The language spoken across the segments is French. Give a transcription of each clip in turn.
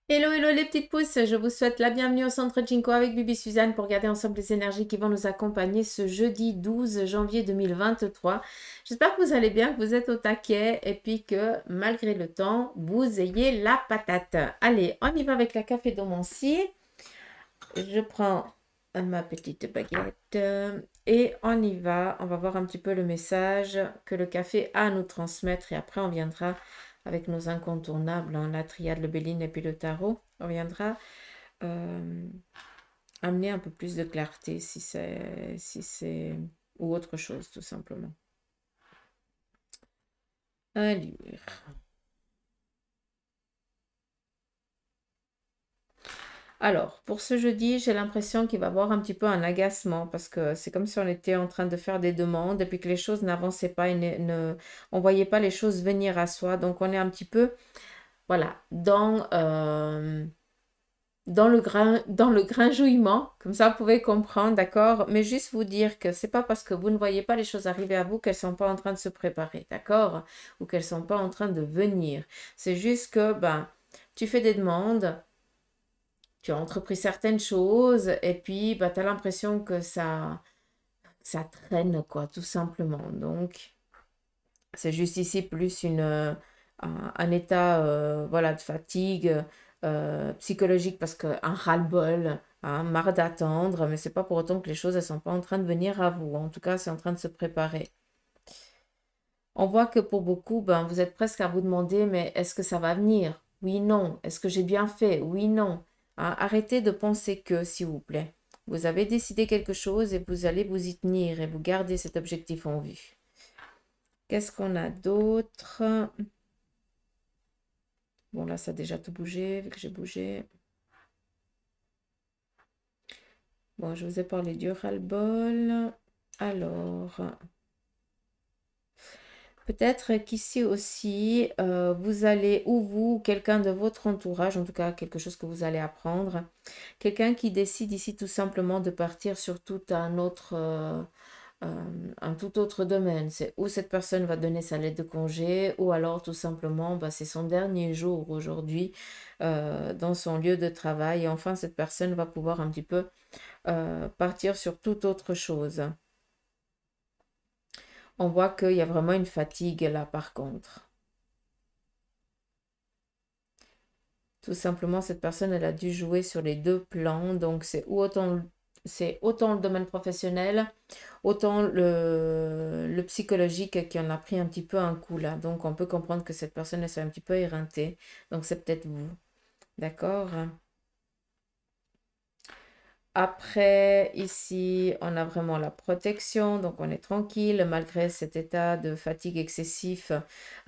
Hello, hello les petites pousses, je vous souhaite la bienvenue au Centre Jinko avec Bibi Suzanne pour regarder ensemble les énergies qui vont nous accompagner ce jeudi 12 janvier 2023. J'espère que vous allez bien, que vous êtes au taquet et puis que malgré le temps, vous ayez la patate. Allez, on y va avec la café d'Omancy. Je prends ma petite baguette et on y va. On va voir un petit peu le message que le café a à nous transmettre et après on viendra avec nos incontournables, hein, la triade, le béline et puis le tarot. On viendra euh, amener un peu plus de clarté si c'est ou autre chose tout simplement. Allure. Alors, pour ce jeudi, j'ai l'impression qu'il va y avoir un petit peu un agacement parce que c'est comme si on était en train de faire des demandes et puis que les choses n'avançaient pas et on ne voyait pas les choses venir à soi. Donc, on est un petit peu, voilà, dans le grinjouillement. Comme ça, vous pouvez comprendre, d'accord? Mais juste vous dire que c'est pas parce que vous ne voyez pas les choses arriver à vous qu'elles sont pas en train de se préparer, d'accord? Ou qu'elles sont pas en train de venir. C'est juste que, ben, tu fais des demandes, tu as entrepris certaines choses et puis bah, tu as l'impression que ça traîne, quoi, tout simplement. Donc, c'est juste ici plus un état voilà, de fatigue psychologique parce qu'un ras-le-bol, hein, marre d'attendre, mais c'est pas pour autant que les choses ne sont pas en train de venir à vous. En tout cas, c'est en train de se préparer. On voit que pour beaucoup, ben, vous êtes presque à vous demander, mais est-ce que ça va venir? Oui, non. Est-ce que j'ai bien fait? Oui, non. Hein, arrêtez de penser que, s'il vous plaît. Vous avez décidé quelque chose et vous allez vous y tenir et vous gardez cet objectif en vue. Qu'est-ce qu'on a d'autre? Bon, là, ça a déjà tout bougé, vu que j'ai bougé. Bon, je vous ai parlé du ras-le-bol. Alors, peut-être qu'ici aussi, vous allez, ou vous, ou quelqu'un de votre entourage, en tout cas quelque chose que vous allez apprendre, quelqu'un qui décide ici tout simplement de partir sur tout un tout autre domaine. C'est où cette personne va donner sa lettre de congé, ou alors tout simplement, bah, c'est son dernier jour aujourd'hui dans son lieu de travail. Et enfin, cette personne va pouvoir un petit peu partir sur toute autre chose. On voit qu'il y a vraiment une fatigue là par contre. Tout simplement, cette personne, elle a dû jouer sur les deux plans. Donc, c'est autant le domaine professionnel, autant le psychologique qui en a pris un petit peu un coup là. Donc, on peut comprendre que cette personne, elle s'est un petit peu éreintée. Donc, c'est peut-être vous. D'accord? Après, ici, on a vraiment la protection, donc on est tranquille malgré cet état de fatigue excessif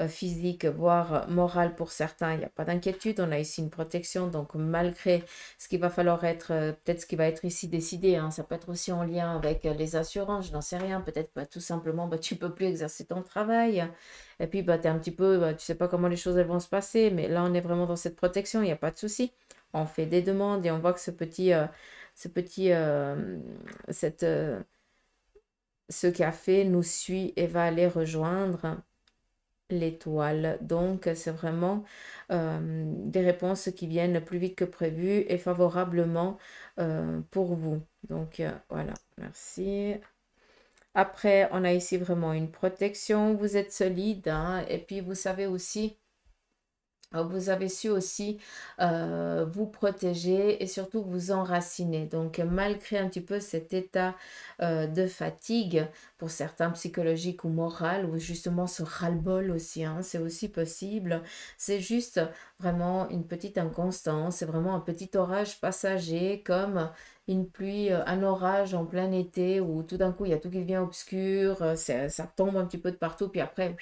physique, voire moral pour certains. Il n'y a pas d'inquiétude, on a ici une protection, donc malgré ce qu'il va falloir être, peut-être ce qui va être ici décidé, hein, ça peut être aussi en lien avec les assurances, je n'en sais rien, peut-être bah, tout simplement, bah, tu peux plus exercer ton travail, et puis bah, tu es un petit peu, bah, tu sais pas comment les choses elles vont se passer, mais là on est vraiment dans cette protection, il n'y a pas de souci. On fait des demandes et on voit que ce petit, cette, ce café nous suit et va aller rejoindre l'étoile. Donc, c'est vraiment des réponses qui viennent plus vite que prévu et favorablement pour vous. Donc, voilà, merci. Après, on a ici vraiment une protection. Vous êtes solide, hein, et puis vous savez aussi vous avez su aussi vous protéger et surtout vous enraciner. Donc, malgré un petit peu cet état de fatigue, pour certains psychologique ou moral, ou justement ce ras-le-bol aussi, hein, c'est aussi possible. C'est juste vraiment une petite inconstance, c'est vraiment un petit orage passager comme une pluie, un orage en plein été où tout d'un coup il y a tout qui devient obscur, ça tombe un petit peu de partout, puis après,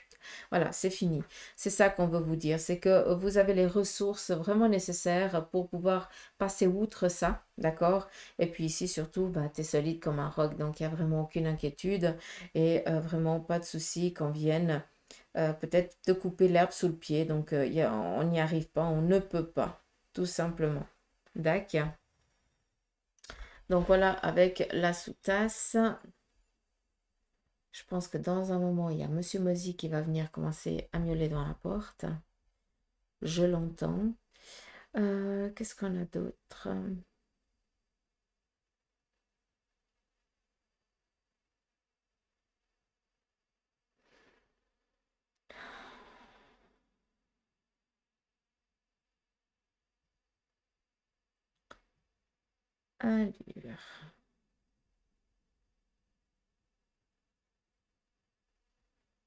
voilà, c'est fini. C'est ça qu'on veut vous dire, c'est que vous avez les ressources vraiment nécessaires pour pouvoir passer outre ça, d'accord? Et puis ici, surtout, bah, tu es solide comme un roc, donc il n'y a vraiment aucune inquiétude et vraiment pas de souci qu'on vienne peut-être te couper l'herbe sous le pied. Donc on n'y arrive pas, on ne peut pas, tout simplement. D'accord? Donc voilà, avec la sous-tasse, je pense que dans un moment, il y a Monsieur Mozi qui va venir commencer à miauler dans la porte. Je l'entends. Qu'est-ce qu'on a d'autre? Allure.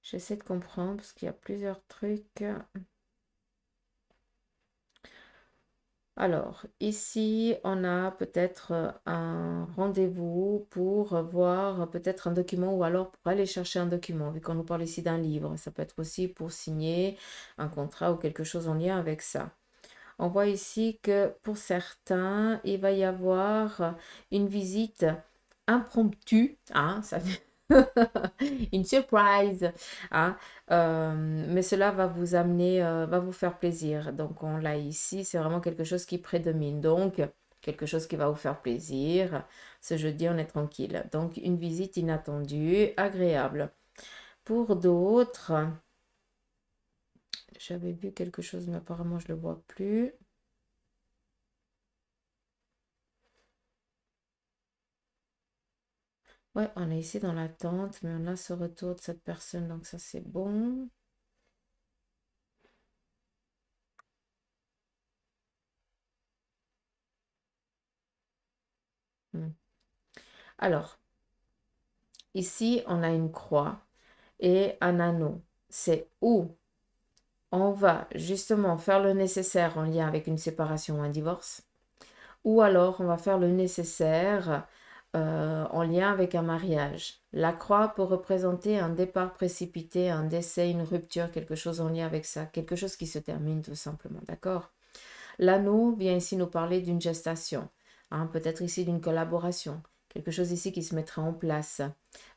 J'essaie de comprendre parce qu'il y a plusieurs trucs. Alors, ici, on a peut-être un rendez-vous pour voir peut-être un document ou alors pour aller chercher un document, vu qu'on nous parle ici d'un livre. Ça peut être aussi pour signer un contrat ou quelque chose en lien avec ça. On voit ici que pour certains, il va y avoir une visite impromptue, hein, ça une surprise, hein, mais cela va vous amener, va vous faire plaisir. Donc on l'a ici, c'est vraiment quelque chose qui prédomine. Donc quelque chose qui va vous faire plaisir. Ce jeudi, on est tranquille. Donc une visite inattendue, agréable. Pour d'autres, j'avais vu quelque chose, mais apparemment je ne le vois plus. Ouais, on est ici dans l'attente, mais on a ce retour de cette personne, donc ça c'est bon. Hmm. Alors, ici on a une croix et un anneau. C'est où on va justement faire le nécessaire en lien avec une séparation ou un divorce, ou alors on va faire le nécessaire en lien avec un mariage. La croix peut représenter un départ précipité, un décès, une rupture, quelque chose en lien avec ça, quelque chose qui se termine tout simplement, d'accord? L'anneau vient ici nous parler d'une gestation, hein, peut-être ici d'une collaboration, quelque chose ici qui se mettra en place.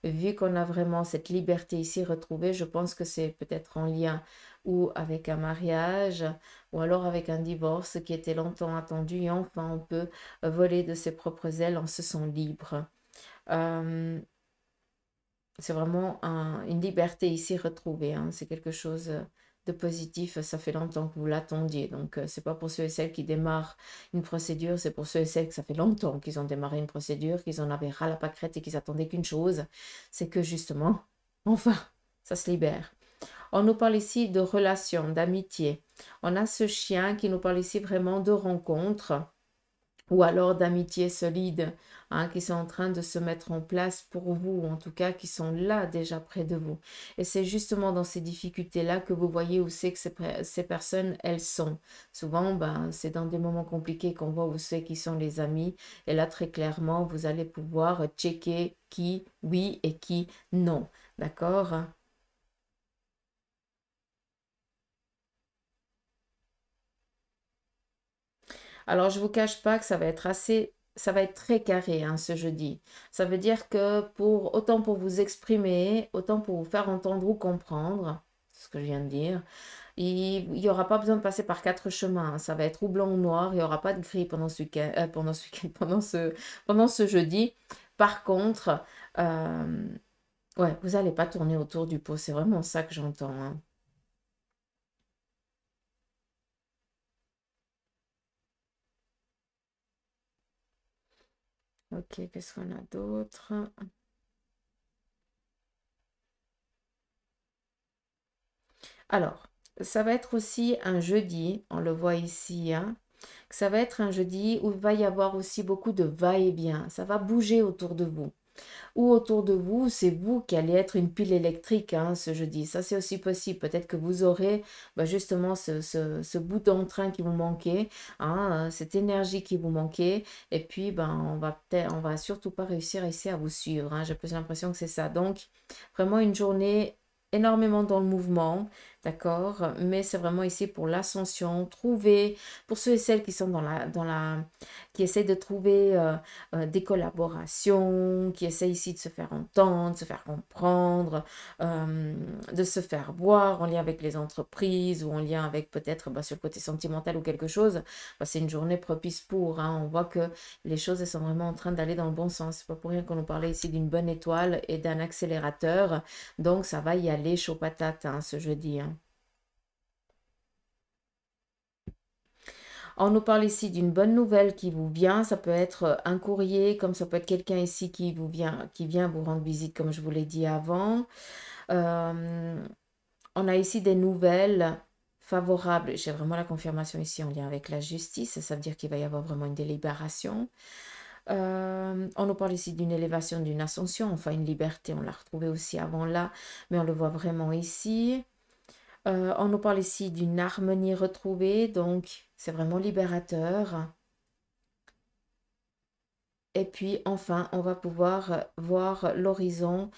Vu qu'on a vraiment cette liberté ici retrouvée, je pense que c'est peut-être en lien ou avec un mariage ou alors avec un divorce qui était longtemps attendu et enfin on peut voler de ses propres ailes en se sent libre. Euh, c'est vraiment une liberté ici retrouvée, hein. C'est quelque chose de positif. Ça fait longtemps que vous l'attendiez. Donc, c'est pas pour ceux et celles qui démarrent une procédure, c'est pour ceux et celles que ça fait longtemps qu'ils ont démarré une procédure, qu'ils en avaient ras la pâquerette et qu'ils attendaient qu'une chose, c'est que justement, enfin, ça se libère. On nous parle ici de relations, d'amitié. On a ce chien qui nous parle ici vraiment de rencontres ou alors d'amitié solide, hein, qui sont en train de se mettre en place pour vous, ou en tout cas qui sont là déjà près de vous. Et c'est justement dans ces difficultés-là que vous voyez où c'est que ces personnes, elles sont. Souvent, ben, c'est dans des moments compliqués qu'on voit où c'est qui sont les amis. Et là, très clairement, vous allez pouvoir checker qui oui et qui non. D'accord? Alors, je vous cache pas que ça va être ça va être très carré, hein, ce jeudi. Ça veut dire que autant pour vous exprimer, autant pour vous faire entendre ou comprendre, c'est ce que je viens de dire, il n'y aura pas besoin de passer par quatre chemins, hein. Ça va être ou blanc ou noir. Il n'y aura pas de gris pendant ce week-end, pendant ce jeudi. Par contre, euh, ouais, vous n'allez pas tourner autour du pot. C'est vraiment ça que j'entends, hein. Ok, qu'est-ce qu'on a d'autre? Alors, ça va être aussi un jeudi, on le voit ici, hein, que ça va être un jeudi où il va y avoir aussi beaucoup de va-et-vient. Ça va bouger autour de vous. Ou autour de vous, c'est vous qui allez être une pile électrique, hein, ce jeudi. Ça, c'est aussi possible. Peut-être que vous aurez bah, justement ce bout d'entrain qui vous manquait, hein, cette énergie qui vous manquait. Et puis, ben, on va surtout pas réussir ici à vous suivre, hein. J'ai plus l'impression que c'est ça. Donc, vraiment une journée énormément dans le mouvement, d'accord? Mais c'est vraiment ici pour l'ascension, trouver, pour ceux et celles qui sont qui essaient de trouver des collaborations, qui essaient ici de se faire entendre, de se faire comprendre, de se faire voir en lien avec les entreprises ou en lien avec peut-être bah, sur le côté sentimental ou quelque chose. Bah, c'est une journée propice pour, hein. On voit que les choses elles sont vraiment en train d'aller dans le bon sens. C'est pas pour rien qu'on nous parlait ici d'une bonne étoile et d'un accélérateur. Donc ça va y aller chaud patate, hein, ce jeudi, hein. On nous parle ici d'une bonne nouvelle qui vous vient. Ça peut être un courrier, comme ça peut être quelqu'un ici qui vient vous rendre visite, comme je vous l'ai dit avant. Euh, on a ici des nouvelles favorables. J'ai vraiment la confirmation ici en lien avec la justice. Ça veut dire qu'il va y avoir vraiment une délibération. On nous parle ici d'une élévation, d'une ascension, enfin une liberté. On l'a retrouvé aussi avant là, mais on le voit vraiment ici. On nous parle ici d'une harmonie retrouvée, donc c'est vraiment libérateur. Et puis enfin, on va pouvoir voir l'horizon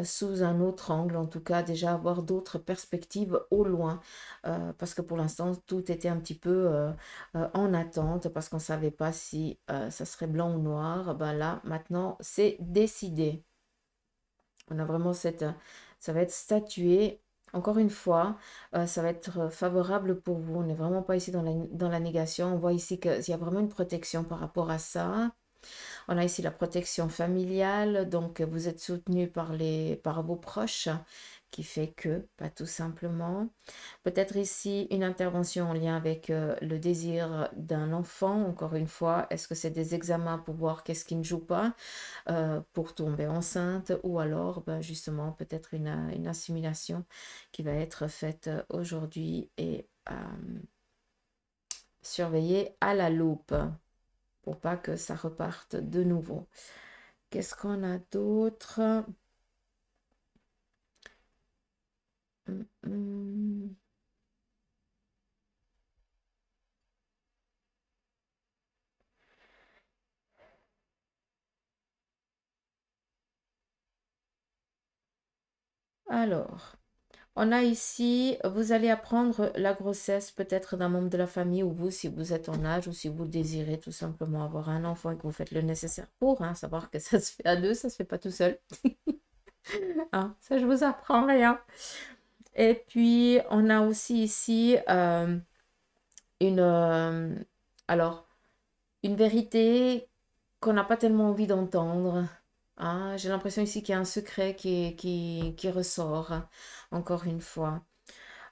sous un autre angle, en tout cas déjà avoir d'autres perspectives au loin, parce que pour l'instant tout était un petit peu en attente, parce qu'on ne savait pas si ça serait blanc ou noir. Ben là, maintenant, c'est décidé. On a vraiment ça va être statué. Encore une fois, ça va être favorable pour vous. On n'est vraiment pas ici dans la négation. On voit ici qu'il y a vraiment une protection par rapport à ça. On a ici la protection familiale, donc vous êtes soutenu par vos proches, qui fait que, pas tout simplement. Peut-être ici une intervention en lien avec le désir d'un enfant, encore une fois. Est-ce que c'est des examens pour voir qu'est-ce qui ne joue pas pour tomber enceinte, ou alors ben, justement peut-être une assimilation qui va être faite aujourd'hui et surveillée à la loupe pour pas que ça reparte de nouveau. Qu'est-ce qu'on a d'autre? Hum, hum. Alors, on a ici, vous allez apprendre la grossesse peut-être d'un membre de la famille, ou vous, si vous êtes en âge, ou si vous désirez tout simplement avoir un enfant et que vous faites le nécessaire pour, hein, savoir que ça se fait à deux, ça se fait pas tout seul. Hein, ça, je vous apprends rien. Et puis, on a aussi ici une, alors, une vérité qu'on n'a pas tellement envie d'entendre. Hein. J'ai l'impression ici qu'il y a un secret qui ressort, encore une fois.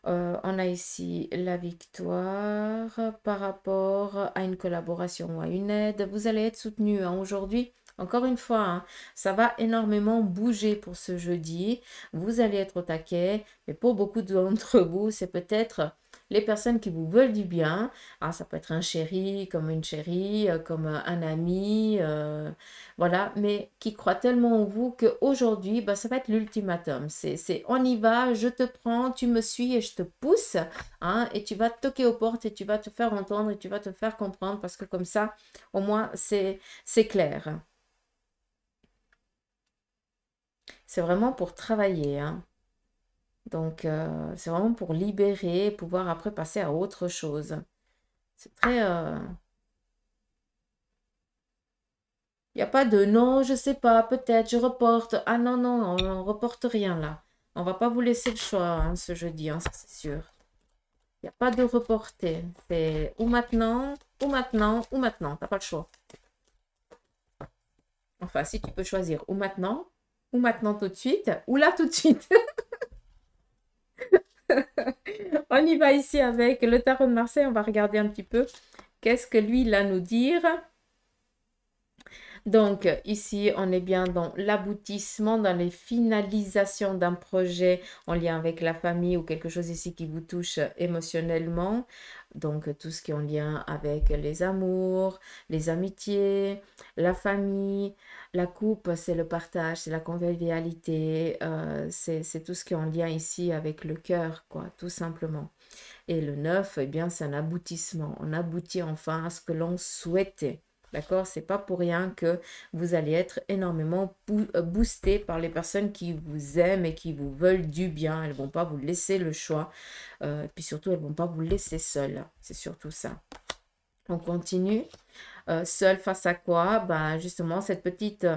On a ici la victoire par rapport à une collaboration ou à une aide. Vous allez être soutenu aujourd'hui. Encore une fois, hein, ça va énormément bouger pour ce jeudi. Vous allez être au taquet, mais pour beaucoup d'entre vous, c'est peut-être les personnes qui vous veulent du bien. Ah, ça peut être un chéri, comme une chérie, comme un ami, voilà, mais qui croient tellement en vous qu'aujourd'hui, bah, ça va être l'ultimatum. On y va, je te prends, tu me suis et je te pousse, hein, et tu vas toquer aux portes et tu vas te faire entendre et tu vas te faire comprendre parce que comme ça, au moins, c'est clair. C'est vraiment pour travailler, hein. Donc, c'est vraiment pour libérer, pouvoir après passer à autre chose. C'est très... Il n'y a pas de non, je sais pas, peut-être, je reporte. Ah non, non, on ne reporte rien là. On va pas vous laisser le choix hein, ce jeudi, hein, ça c'est sûr. Il n'y a pas de reporter. C'est ou maintenant, ou maintenant, ou maintenant. T'as pas le choix. Enfin, si tu peux choisir ou maintenant tout de suite, ou là tout de suite. On y va ici avec le tarot de Marseille. On va regarder un petit peu qu'est-ce que lui, il a à nous dire. Donc, ici, on est bien dans l'aboutissement, dans les finalisations d'un projet en lien avec la famille ou quelque chose ici qui vous touche émotionnellement. Donc, tout ce qui est en lien avec les amours, les amitiés, la famille. La coupe, c'est le partage, c'est la convivialité. C'est tout ce qui est en lien ici avec le cœur, quoi, tout simplement. Et le 9, eh bien, c'est un aboutissement. On aboutit enfin à ce que l'on souhaitait. D'accord? C'est pas pour rien que vous allez être énormément boosté par les personnes qui vous aiment et qui vous veulent du bien. Elles vont pas vous laisser le choix. Puis surtout, elles vont pas vous laisser seul. C'est surtout ça. On continue. Seul face à quoi? Ben, justement, cette petite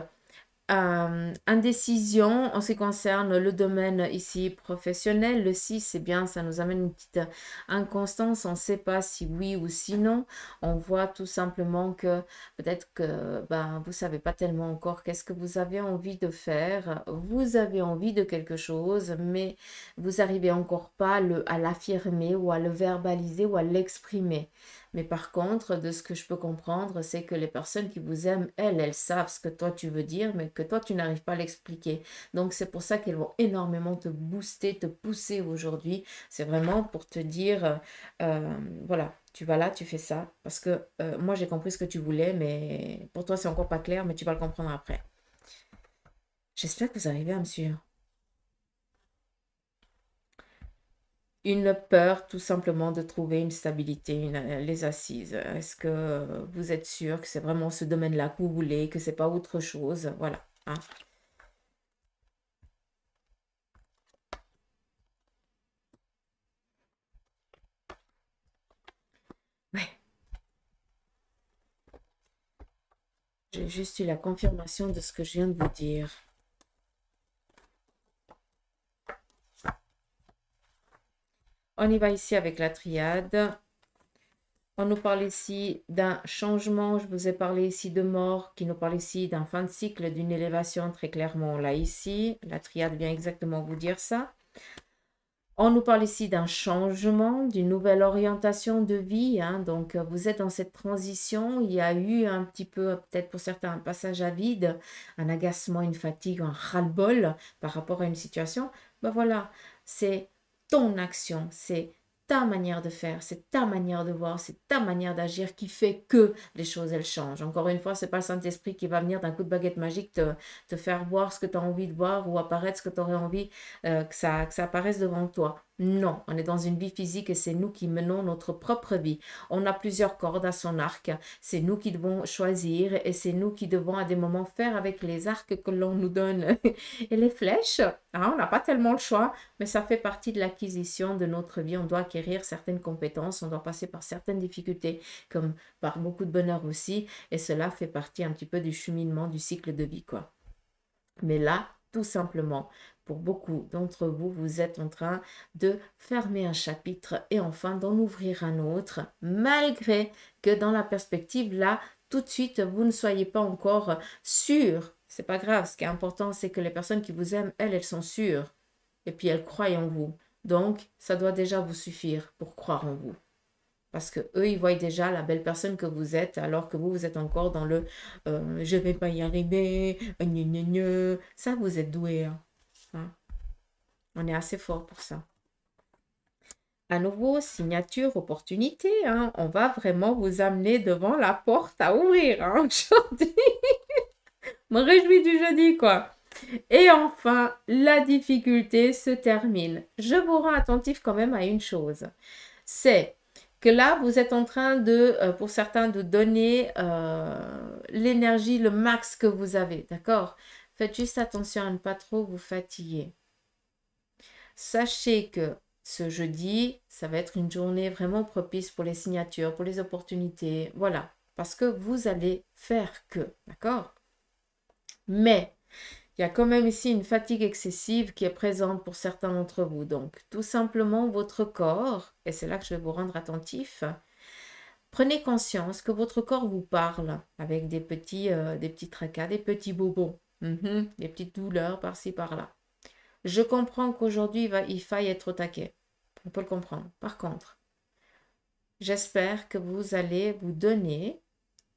indécision en ce qui concerne le domaine ici professionnel. Le 6, c'est bien, ça nous amène une petite inconstance. On ne sait pas si oui ou si non. On voit tout simplement que peut-être que ben, vous ne savez pas tellement encore qu'est-ce que vous avez envie de faire. Vous avez envie de quelque chose, mais vous n'arrivez encore pas à l'affirmer ou à le verbaliser ou à l'exprimer. Mais par contre, de ce que je peux comprendre, c'est que les personnes qui vous aiment, elles savent ce que toi tu veux dire, mais que toi tu n'arrives pas à l'expliquer. Donc c'est pour ça qu'elles vont énormément te booster, te pousser aujourd'hui. C'est vraiment pour te dire, voilà, tu vas là, tu fais ça. Parce que moi j'ai compris ce que tu voulais, mais pour toi c'est encore pas clair, mais tu vas le comprendre après. J'espère que vous arrivez à me suivre. Une peur tout simplement de trouver une stabilité, les assises. Est-ce que vous êtes sûr que c'est vraiment ce domaine-là que vous voulez, que c'est pas autre chose? Voilà. Hein. Ouais, j'ai juste eu la confirmation de ce que je viens de vous dire. On y va ici avec la triade. On nous parle ici d'un changement, je vous ai parlé ici de mort, qui nous parle ici d'un fin de cycle, d'une élévation, très clairement là ici. La triade vient exactement vous dire ça. On nous parle ici d'un changement, d'une nouvelle orientation de vie. Hein. Donc, vous êtes dans cette transition. Il y a eu un petit peu, peut-être pour certains, un passage à vide, un agacement, une fatigue, un ras-le-bol par rapport à une situation. Ben voilà, c'est ton action, c'est ta manière de faire, c'est ta manière de voir, c'est ta manière d'agir qui fait que les choses, elles changent. Encore une fois, c'est pas le Saint-Esprit qui va venir d'un coup de baguette magique te faire voir ce que tu as envie de voir ou apparaître ce que tu aurais envie que ça apparaisse devant toi. Non, on est dans une vie physique et c'est nous qui menons notre propre vie. On a plusieurs cordes à son arc. C'est nous qui devons choisir et c'est nous qui devons à des moments faire avec les arcs que l'on nous donne et les flèches. Hein, on n'a pas tellement le choix, mais ça fait partie de l'acquisition de notre vie. On doit acquérir certaines compétences, on doit passer par certaines difficultés, comme par beaucoup de bonheur aussi. Et cela fait partie un petit peu du cheminement du cycle de vie, quoi. Mais là, tout simplement, pour beaucoup d'entre vous, vous êtes en train de fermer un chapitre et enfin d'en ouvrir un autre, malgré que dans la perspective, là, tout de suite, vous ne soyez pas encore sûr. C'est pas grave, ce qui est important, c'est que les personnes qui vous aiment, elles sont sûres. Et puis elles croient en vous. Donc, ça doit déjà vous suffire pour croire en vous. Parce que eux, ils voient déjà la belle personne que vous êtes, alors que vous, vous êtes encore dans le je vais pas y arriver, gna gna gna. Ça, vous êtes doué. Hein. Hein. On est assez fort pour ça. À nouveau, signature, opportunité. Hein. On va vraiment vous amener devant la porte à ouvrir. Hein, aujourd'hui. Je me réjouis du jeudi, quoi. Et enfin, la difficulté se termine. Je vous rends attentif quand même à une chose. C'est que là, vous êtes en train de, pour certains, de donner l'énergie, le max que vous avez, d'accord? Faites juste attention à ne pas trop vous fatiguer. Sachez que ce jeudi, ça va être une journée vraiment propice pour les signatures, pour les opportunités, voilà. Parce que vous allez faire que, d'accord? Mais il y a quand même ici une fatigue excessive qui est présente pour certains d'entre vous. Donc, tout simplement, votre corps, et c'est là que je vais vous rendre attentif, prenez conscience que votre corps vous parle avec des petits tracas, des petits bobos, des petites douleurs par-ci, par-là. Je comprends qu'aujourd'hui, il faille être au taquet. On peut le comprendre. Par contre, j'espère que vous allez vous donner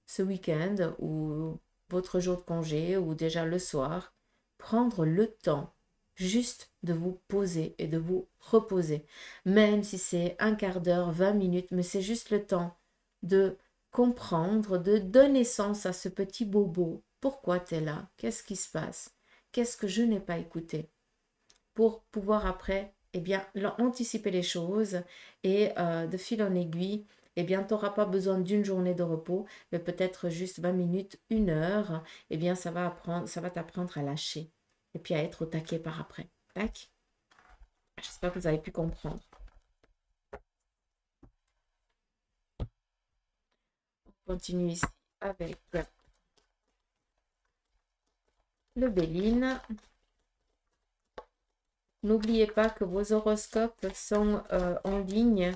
ce week-end ou votre jour de congé ou déjà le soir, prendre le temps juste de vous poser et de vous reposer. Même si c'est un quart d'heure, 20 minutes, mais c'est juste le temps de comprendre, de donner sens à ce petit bobo. Pourquoi tu es là? Qu'est-ce qui se passe? Qu'est-ce que je n'ai pas écouté? Pour pouvoir après, eh bien, anticiper les choses et de fil en aiguille, eh bien, tu n'auras pas besoin d'une journée de repos, mais peut-être juste 20 minutes, 1 heure, eh bien, ça va t'apprendre à lâcher et puis à être au taquet par après. Tac. J'espère que vous avez pu comprendre. On continue ici avec le Béline. N'oubliez pas que vos horoscopes sont en ligne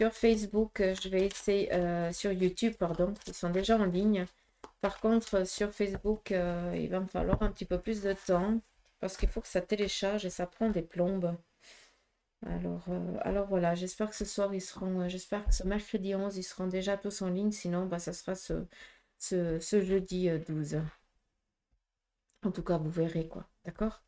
sur Facebook. Je vais essayer sur YouTube, pardon. Ils sont déjà en ligne. Par contre, sur Facebook, il va me falloir un petit peu plus de temps parce qu'il faut que ça télécharge et ça prend des plombes. Alors voilà, j'espère que ce soir, ils seront, j'espère que ce mercredi 11, ils seront déjà tous en ligne. Sinon, bah, ça sera ce jeudi 12. En tout cas, vous verrez quoi. D'accord?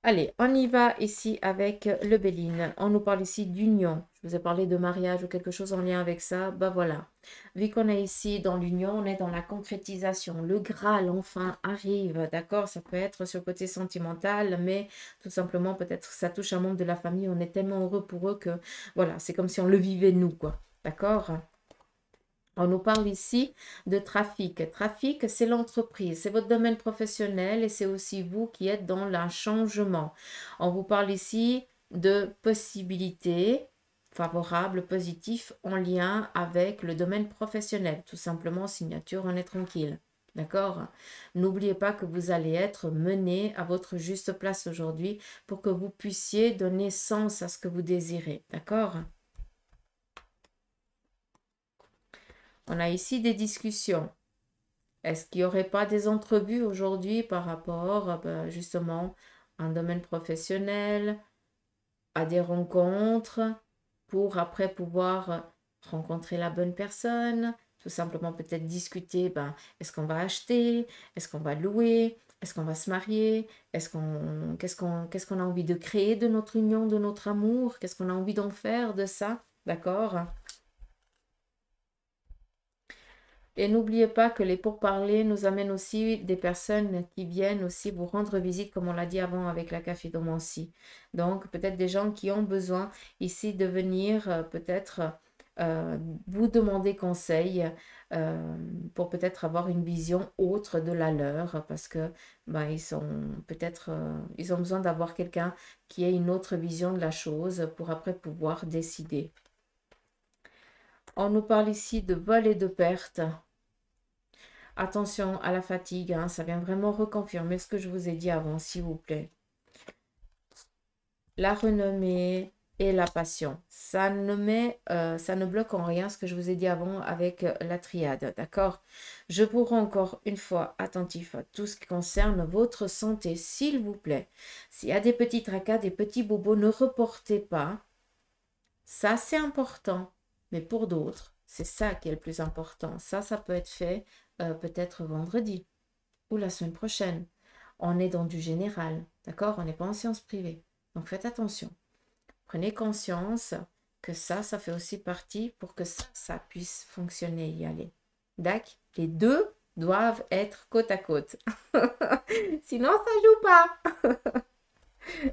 Allez, on y va ici avec le Béline. On nous parle ici d'union. Je vous ai parlé de mariage ou quelque chose en lien avec ça. Bah voilà. Vu qu'on est ici dans l'union, on est dans la concrétisation. Le Graal enfin arrive. D'accord? Ça peut être sur le côté sentimental, mais tout simplement, peut-être ça touche un membre de la famille. On est tellement heureux pour eux que voilà, c'est comme si on le vivait nous, quoi. D'accord? On nous parle ici de trafic. Trafic, c'est l'entreprise, c'est votre domaine professionnel et c'est aussi vous qui êtes dans le changement. On vous parle ici de possibilités favorables, positifs en lien avec le domaine professionnel. Tout simplement, signature, on est tranquille. D'accord? N'oubliez pas que vous allez être mené à votre juste place aujourd'hui pour que vous puissiez donner sens à ce que vous désirez. D'accord? On a ici des discussions. Est-ce qu'il n'y aurait pas des entrevues aujourd'hui par rapport ben, justement à un domaine professionnel, à des rencontres, pour après pouvoir rencontrer la bonne personne, tout simplement peut-être discuter, ben, est-ce qu'on va acheter, est-ce qu'on va louer, est-ce qu'on va se marier, qu'est-ce qu'on a envie de créer de notre union, de notre amour, qu'est-ce qu'on a envie d'en faire de ça, d'accord? Et n'oubliez pas que les pourparlers nous amènent aussi des personnes qui viennent aussi vous rendre visite, comme on l'a dit avant avec la cafédomancie. Donc, peut-être des gens qui ont besoin ici de venir peut-être euh, vous demander conseil euh, pour peut-être avoir une vision autre de la leur, parce que ben, ils sont peut-être ils ont besoin d'avoir quelqu'un qui ait une autre vision de la chose pour après pouvoir décider. On nous parle ici de vol et de perte. Attention à la fatigue, hein, ça vient vraiment reconfirmer ce que je vous ai dit avant, s'il vous plaît. La renommée et la passion. Ça ne bloque en rien ce que je vous ai dit avant avec la triade, d'accord? Je vous rends encore une fois attentif à tout ce qui concerne votre santé, s'il vous plaît. S'il y a des petits tracas, des petits bobos, ne reportez pas. Ça, c'est important. Mais pour d'autres, c'est ça qui est le plus important. Ça peut être fait peut-être vendredi ou la semaine prochaine. On est dans du général, d'accord? On n'est pas en sciences privées. Donc faites attention. Prenez conscience que ça fait aussi partie pour que ça puisse fonctionner, y aller. D'accord? Les deux doivent être côte à côte. Sinon, ça joue pas.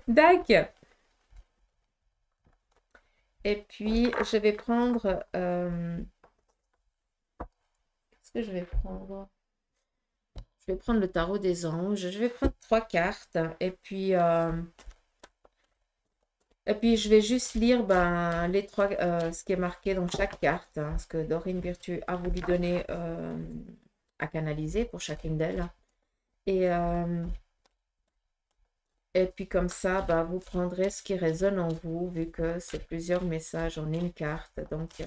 D'accord? Et puis, je vais prendre... qu'est-ce que je vais prendre? Je vais prendre le tarot des anges. Je vais prendre 3 cartes. Et puis je vais juste lire ben, les trois, ce qui est marqué dans chaque carte. Hein, ce que Dorine Virtue a voulu donner à canaliser pour chacune d'elles. Et, euh, et puis comme ça, ben, vous prendrez ce qui résonne en vous, vu que c'est plusieurs messages en une carte. Donc,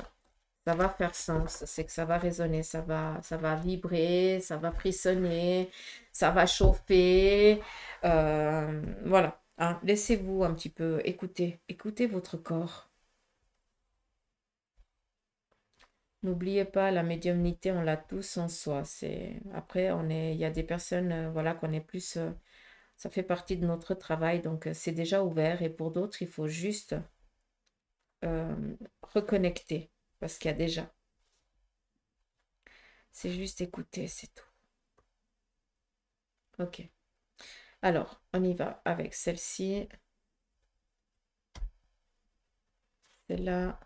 ça va faire sens, c'est que ça va résonner, ça va vibrer, ça va frissonner, ça va chauffer. Voilà, hein. Laissez-vous un petit peu écouter, écoutez votre corps. N'oubliez pas, la médiumnité, on l'a tous en soi. Après, il y a des personnes, voilà, qu'on est plus, ça fait partie de notre travail, donc c'est déjà ouvert. Et pour d'autres, il faut juste reconnecter, parce qu'il y a déjà. C'est juste écouter, c'est tout. Ok. Alors, on y va avec celle-ci. Celle-là.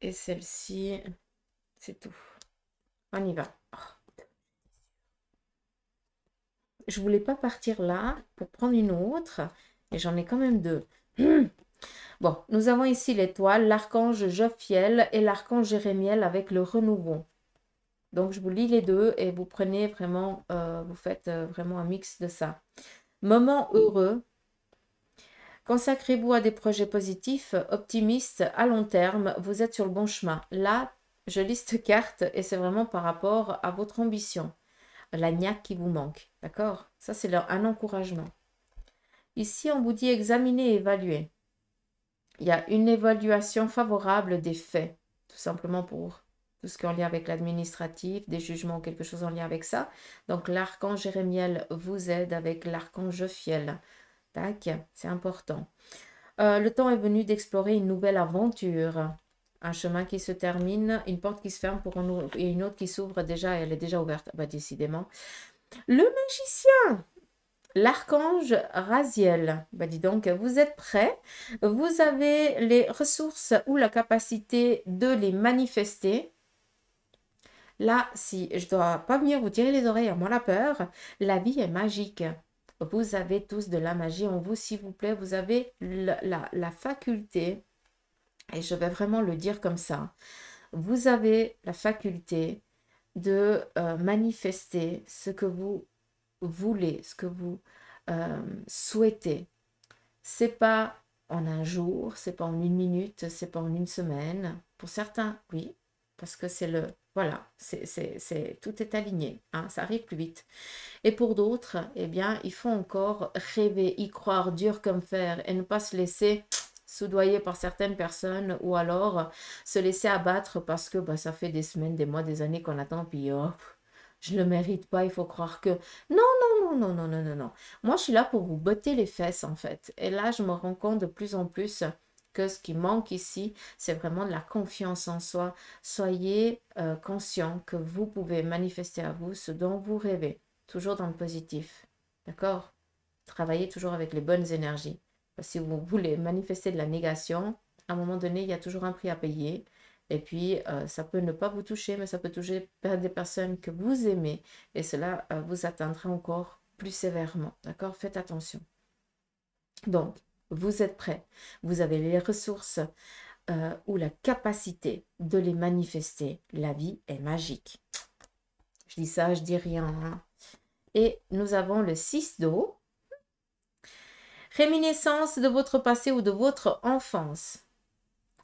Et celle-ci. C'est tout. On y va. Je voulais pas partir là pour prendre une autre. Et j'en ai quand même deux. Bon, nous avons ici l'étoile, l'archange Jophiel et l'archange Jérémiel avec le renouveau. Donc, je vous lis les deux et vous prenez vraiment, vous faites vraiment un mix de ça. Moment heureux. Consacrez-vous à des projets positifs, optimistes, à long terme. Vous êtes sur le bon chemin. Là, je liste carte et c'est vraiment par rapport à votre ambition. La niaque qui vous manque. D'accord? Ça, c'est un encouragement. Ici, on vous dit examiner et évaluer. Il y a une évaluation favorable des faits, tout simplement pour tout ce qui est en lien avec l'administratif, des jugements ou quelque chose en lien avec ça. Donc, l'archange Jérémiel vous aide avec l'archange Jophiel. Tac, c'est important. Le temps est venu d'explorer une nouvelle aventure. Un chemin qui se termine, une porte qui se ferme pour et une autre qui s'ouvre déjà, elle est déjà ouverte. Bah, décidément. Le magicien, l'archange Raziel. Bah, dis donc, vous êtes prêts? Vous avez les ressources ou la capacité de les manifester. Là, si je dois pas venir vous tirer les oreilles à moi la peur, la vie est magique. Vous avez tous de la magie en vous, s'il vous plaît. Vous avez la faculté, et je vais vraiment le dire comme ça, vous avez la faculté de manifester ce que vous voulez, ce que vous souhaitez. C'est pas en un jour, c'est pas en une minute, c'est pas en une semaine. Pour certains, oui, parce que c'est le, voilà, tout est aligné, hein, ça arrive plus vite. Et pour d'autres, eh bien, il faut encore rêver, y croire dur comme fer et ne pas se laisser soudoyer par certaines personnes ou alors se laisser abattre parce que bah, ça fait des semaines, des mois, des années qu'on attend, puis oh, je ne le mérite pas, il faut croire que... Non, non, non, non, non, non, non, non. Moi, je suis là pour vous botter les fesses, en fait. Et là, je me rends compte de plus en plus que ce qui manque ici, c'est vraiment de la confiance en soi. Soyez conscient que vous pouvez manifester à vous ce dont vous rêvez, toujours dans le positif. D'accord? Travaillez toujours avec les bonnes énergies. Parce que si vous voulez manifester de la négation, à un moment donné, il y a toujours un prix à payer. Et puis, ça peut ne pas vous toucher, mais ça peut toucher des personnes que vous aimez. Et cela vous atteindra encore plus sévèrement. D'accord? Faites attention. Donc, vous êtes prêts. Vous avez les ressources ou la capacité de les manifester. La vie est magique. Je dis ça, je dis rien. Hein. Et nous avons le 6 d'eau. Réminiscence de votre passé ou de votre enfance.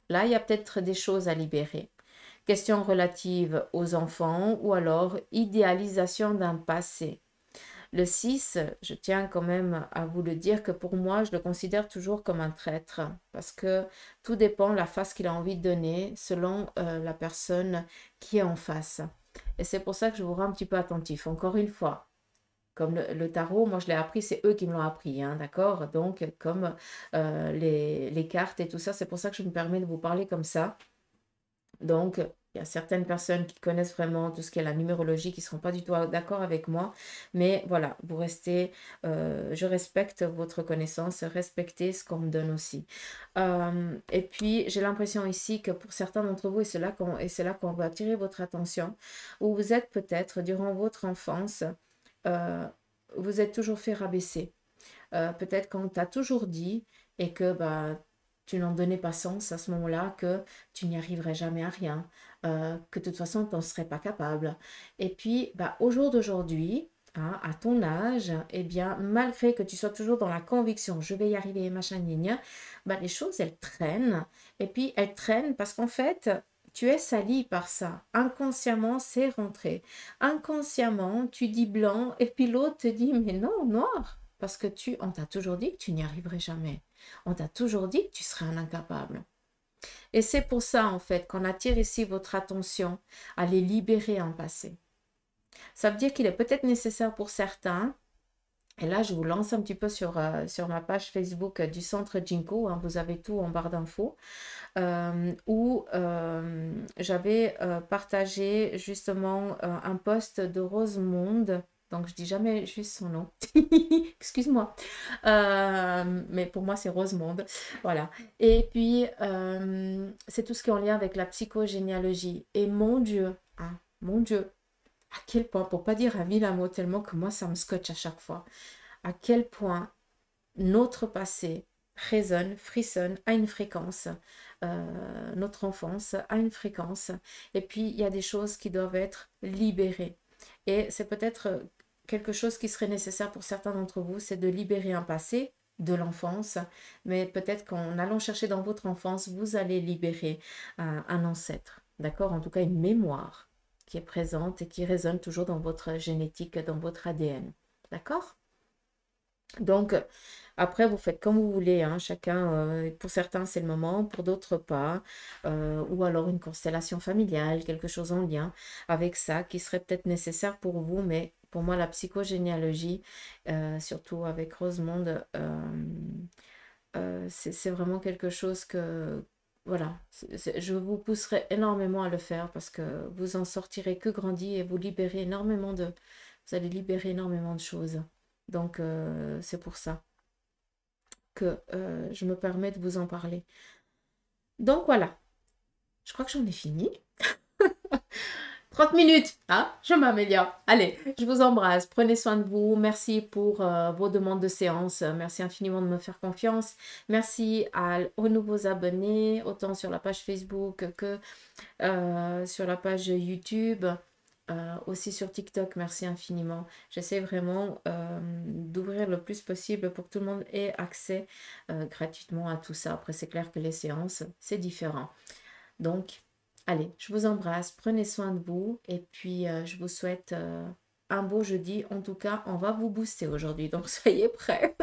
Là, il y a peut-être des choses à libérer. Questions relatives aux enfants ou alors idéalisation d'un passé. Le 6, je tiens quand même à vous le dire que pour moi, je le considère toujours comme un traître parce que tout dépend de la face qu'il a envie de donner selon la personne qui est en face. Et c'est pour ça que je vous rends un petit peu attentif. Encore une fois, comme le tarot, moi je l'ai appris, c'est eux qui me l'ont appris, hein, d'accord? Donc, comme les cartes et tout ça, c'est pour ça que je me permets de vous parler comme ça. Donc, il y a certaines personnes qui connaissent vraiment tout ce qui est la numérologie qui ne seront pas du tout d'accord avec moi. Mais voilà, vous restez, je respecte votre connaissance, respectez ce qu'on me donne aussi. Et puis, j'ai l'impression ici que pour certains d'entre vous, et c'est là qu'on va attirer votre attention, où vous êtes peut-être durant votre enfance, vous êtes toujours fait rabaisser. Peut-être qu'on t'a toujours dit et que bah, tu n'en donnais pas sens à ce moment-là, que tu n'y arriverais jamais à rien, que de toute façon, tu n'en serais pas capable. Et puis, bah, au jour d'aujourd'hui, hein, à ton âge, eh bien, malgré que tu sois toujours dans la conviction, je vais y arriver, machin, gna, bah, les choses, elles traînent. Et puis, elles traînent parce qu'en fait, tu es sali par ça. Inconsciemment, c'est rentré. Inconsciemment, tu dis blanc et puis l'autre te dit, mais non, noir. Parce que on t'a toujours dit que tu n'y arriverais jamais. On t'a toujours dit que tu serais un incapable. Et c'est pour ça, en fait, qu'on attire ici votre attention à les libérer en passé. Ça veut dire qu'il est peut-être nécessaire pour certains, et là, je vous lance un petit peu sur ma page Facebook du Centre Jinko, hein, vous avez tout en barre d'infos, où j'avais partagé justement un post de Rosemonde. Donc, je dis jamais juste son nom. Excuse-moi. Mais pour moi, c'est Rosemonde. Voilà. Et puis, c'est tout ce qui est en lien avec la psychogénéalogie. Et mon Dieu, à quel point, pour pas dire un vilain mot, tellement que moi, ça me scotche à chaque fois, à quel point notre passé résonne, frissonne à une fréquence, notre enfance a une fréquence, et puis il y a des choses qui doivent être libérées. Et c'est peut-être quelque chose qui serait nécessaire pour certains d'entre vous, c'est de libérer un passé de l'enfance, mais peut-être qu'en allant chercher dans votre enfance, vous allez libérer un ancêtre, d'accord? En tout cas, une mémoire qui est présente et qui résonne toujours dans votre génétique, dans votre ADN, d'accord? Donc, après, vous faites comme vous voulez, hein, chacun, pour certains, c'est le moment, pour d'autres pas, ou alors une constellation familiale, quelque chose en lien avec ça, qui serait peut-être nécessaire pour vous, mais pour moi, la psychogénéalogie, surtout avec Rosemonde, c'est vraiment quelque chose que, voilà, je vous pousserai énormément à le faire parce que vous en sortirez que grandi et vous allez libérer énormément de choses. Donc, c'est pour ça que je me permets de vous en parler. Donc voilà, je crois que j'en ai fini. 30 minutes, hein, je m'améliore. Allez, je vous embrasse, prenez soin de vous. Merci pour vos demandes de séance. Merci infiniment de me faire confiance. Merci aux nouveaux abonnés, autant sur la page Facebook que sur la page YouTube. Aussi sur TikTok, merci infiniment. J'essaie vraiment d'ouvrir le plus possible pour que tout le monde ait accès gratuitement à tout ça. Après, c'est clair que les séances, c'est différent. Donc, allez, je vous embrasse, prenez soin de vous et puis je vous souhaite un beau jeudi. En tout cas, on va vous booster aujourd'hui, donc soyez prêts.